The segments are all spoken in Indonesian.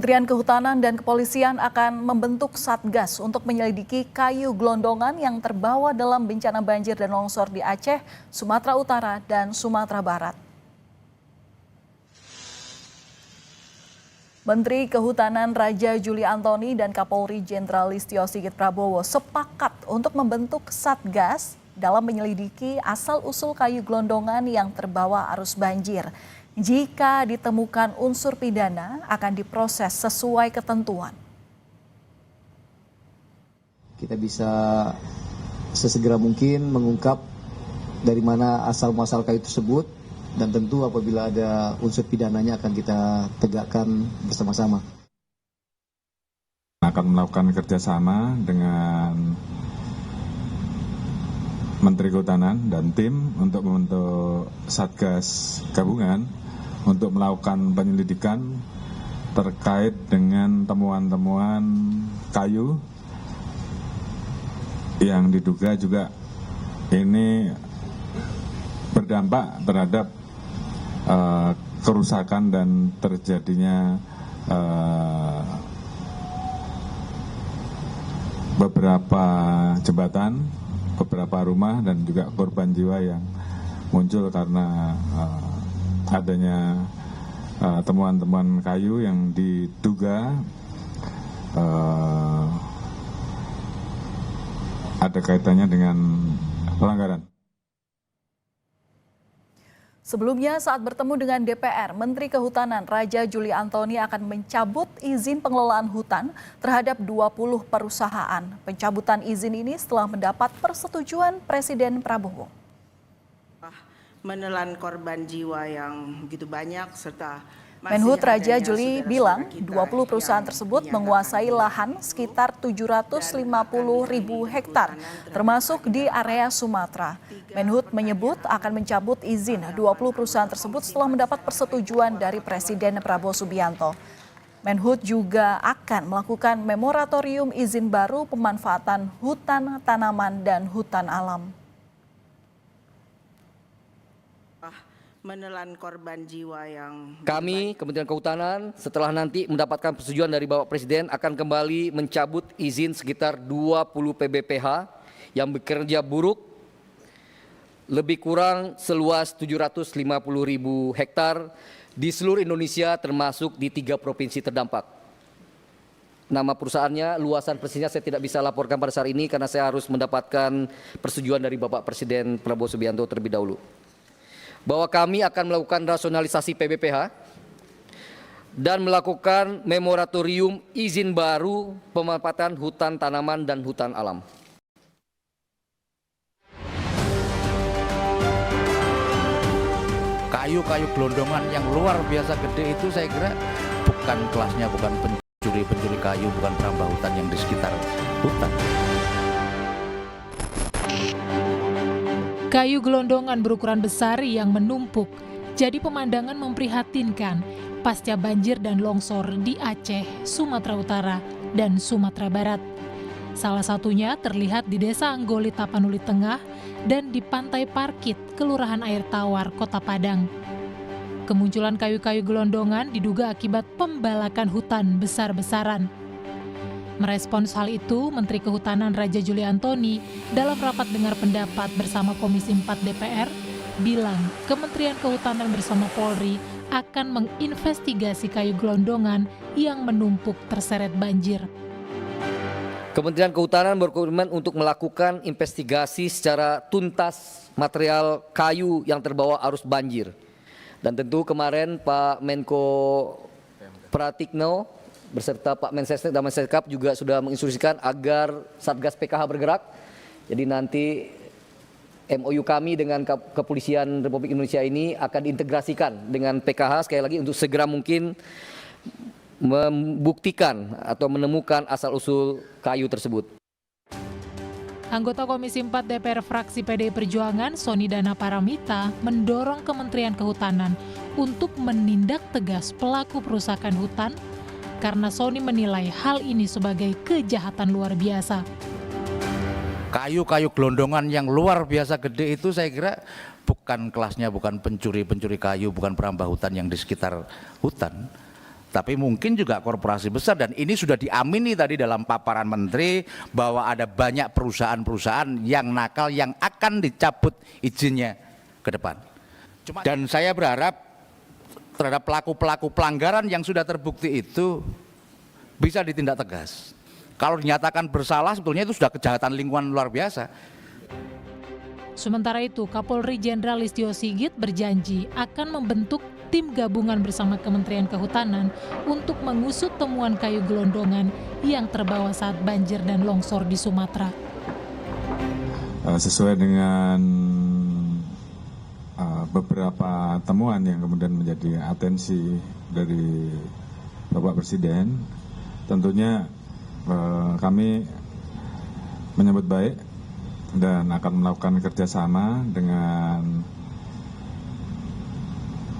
Kementerian Kehutanan dan Kepolisian akan membentuk Satgas untuk menyelidiki kayu gelondongan yang terbawa dalam bencana banjir dan longsor di Aceh, Sumatera Utara, dan Sumatera Barat. Menteri Kehutanan Raja Juli Antoni dan Kapolri Jenderal Listio Sigit Prabowo sepakat untuk membentuk Satgas dalam menyelidiki asal-usul kayu gelondongan yang terbawa arus banjir. Jika ditemukan unsur pidana, akan diproses sesuai ketentuan. Kita bisa sesegera mungkin mengungkap dari mana asal-muasal kayu tersebut, dan tentu apabila ada unsur pidananya akan kita tegakkan bersama-sama. Akan melakukan kerjasama dengan Menteri Kehutanan dan tim untuk membentuk Satgas Gabungan untuk melakukan penyelidikan terkait dengan temuan-temuan kayu yang diduga juga ini berdampak terhadap kerusakan dan terjadinya beberapa jembatan, beberapa rumah, dan juga korban jiwa yang muncul karena adanya temuan-temuan kayu yang diduga ada kaitannya dengan pelanggaran. Sebelumnya saat bertemu dengan DPR, Menteri Kehutanan Raja Juli Antoni akan mencabut izin pengelolaan hutan terhadap 20 perusahaan. Pencabutan izin ini setelah mendapat persetujuan Presiden Prabowo. Menelan korban jiwa yang begitu banyak serta Menhub Raja Juli bilang 20 perusahaan tersebut menguasai lahan sekitar 750.000 hektar, termasuk di area Sumatera. Menhub menyebut akan mencabut izin 20 perusahaan tersebut setelah mendapat persetujuan dari Presiden Prabowo Subianto. Menhub juga akan melakukan moratorium izin baru pemanfaatan hutan tanaman dan hutan alam. Menelan korban jiwa yang kami Kementerian Kehutanan setelah nanti mendapatkan persetujuan dari Bapak Presiden akan kembali mencabut izin sekitar 20 PBPH yang bekerja buruk lebih kurang seluas 750.000 hektar di seluruh Indonesia termasuk di 3 provinsi terdampak. Nama perusahaannya, luasan persisnya saya tidak bisa laporkan pada saat ini karena saya harus mendapatkan persetujuan dari Bapak Presiden Prabowo Subianto terlebih dahulu. Bahwa kami akan melakukan rasionalisasi PBPH dan melakukan moratorium izin baru pemanfaatan hutan tanaman dan hutan alam. Kayu-kayu gelondongan yang luar biasa gede itu saya kira bukan kelasnya, bukan pencuri kayu, bukan perambah hutan yang di sekitar hutan. Kayu gelondongan berukuran besar yang menumpuk jadi pemandangan memprihatinkan pasca banjir dan longsor di Aceh, Sumatera Utara, dan Sumatera Barat. Salah satunya terlihat di Desa Anggoli Tapanuli Tengah dan di Pantai Parkit, Kelurahan Air Tawar, Kota Padang. Kemunculan kayu-kayu gelondongan diduga akibat pembalakan hutan besar-besaran. Merespons hal itu, Menteri Kehutanan Raja Juli Antoni dalam rapat dengar pendapat bersama Komisi 4 DPR bilang Kementerian Kehutanan bersama Polri akan menginvestigasi kayu gelondongan yang menumpuk terseret banjir. Kementerian Kehutanan berkomitmen untuk melakukan investigasi secara tuntas material kayu yang terbawa arus banjir. Dan tentu kemarin Pak Menko Pratikno beserta Pak Mensesnek dan Mensekap juga sudah menginstruksikan agar Satgas PKH bergerak. Jadi nanti MOU kami dengan Kepolisian Republik Indonesia ini akan diintegrasikan dengan PKH sekali lagi untuk segera mungkin membuktikan atau menemukan asal-usul kayu tersebut. Anggota Komisi 4 DPR fraksi PDI Perjuangan, Soni Dana Paramita, mendorong Kementerian Kehutanan untuk menindak tegas pelaku perusakan hutan karena Soni menilai hal ini sebagai kejahatan luar biasa. Kayu-kayu gelondongan yang luar biasa gede itu saya kira bukan kelasnya, bukan pencuri kayu, bukan perambah hutan yang di sekitar hutan. Tapi mungkin juga korporasi besar, dan ini sudah diamini tadi dalam paparan menteri bahwa ada banyak perusahaan-perusahaan yang nakal yang akan dicabut izinnya ke depan. Dan saya berharap terhadap pelaku-pelaku pelanggaran yang sudah terbukti itu bisa ditindak tegas. Kalau dinyatakan bersalah sebetulnya itu sudah kejahatan lingkungan luar biasa. Sementara itu, Kapolri Jenderal Listio Sigit berjanji akan membentuk tim gabungan bersama Kementerian Kehutanan untuk mengusut temuan kayu gelondongan yang terbawa saat banjir dan longsor di Sumatera. Sesuai dengan beberapa temuan yang kemudian menjadi atensi dari Bapak Presiden, tentunya kami menyambut baik dan akan melakukan kerjasama dengan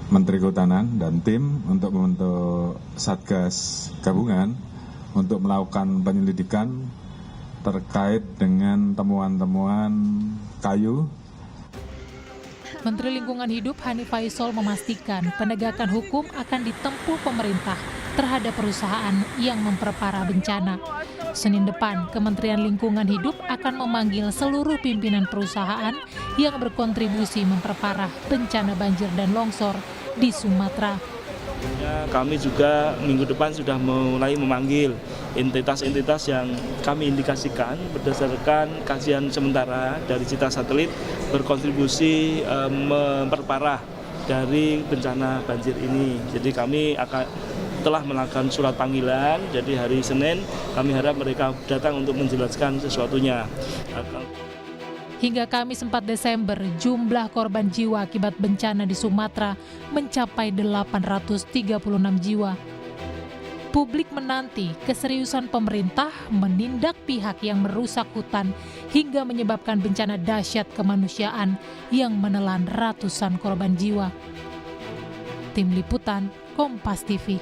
Menteri Kehutanan dan tim untuk membentuk Satgas Gabungan untuk melakukan penyelidikan terkait dengan temuan-temuan kayu. Menteri Lingkungan Hidup Hanif Faisal memastikan penegakan hukum akan ditempuh pemerintah terhadap perusahaan yang memperparah bencana. Senin depan, Kementerian Lingkungan Hidup akan memanggil seluruh pimpinan perusahaan yang berkontribusi memperparah bencana banjir dan longsor di Sumatera. Kami juga minggu depan sudah mulai memanggil entitas-entitas yang kami indikasikan berdasarkan kajian sementara dari Citra Satelit berkontribusi memperparah dari bencana banjir ini. Jadi kami telah melakukan surat panggilan, jadi hari Senin kami harap mereka datang untuk menjelaskan sesuatunya. Hingga Kamis 4 Desember, jumlah korban jiwa akibat bencana di Sumatera mencapai 836 jiwa. Publik menanti keseriusan pemerintah menindak pihak yang merusak hutan hingga menyebabkan bencana dahsyat kemanusiaan yang menelan ratusan korban jiwa. Tim Liputan, Kompas TV.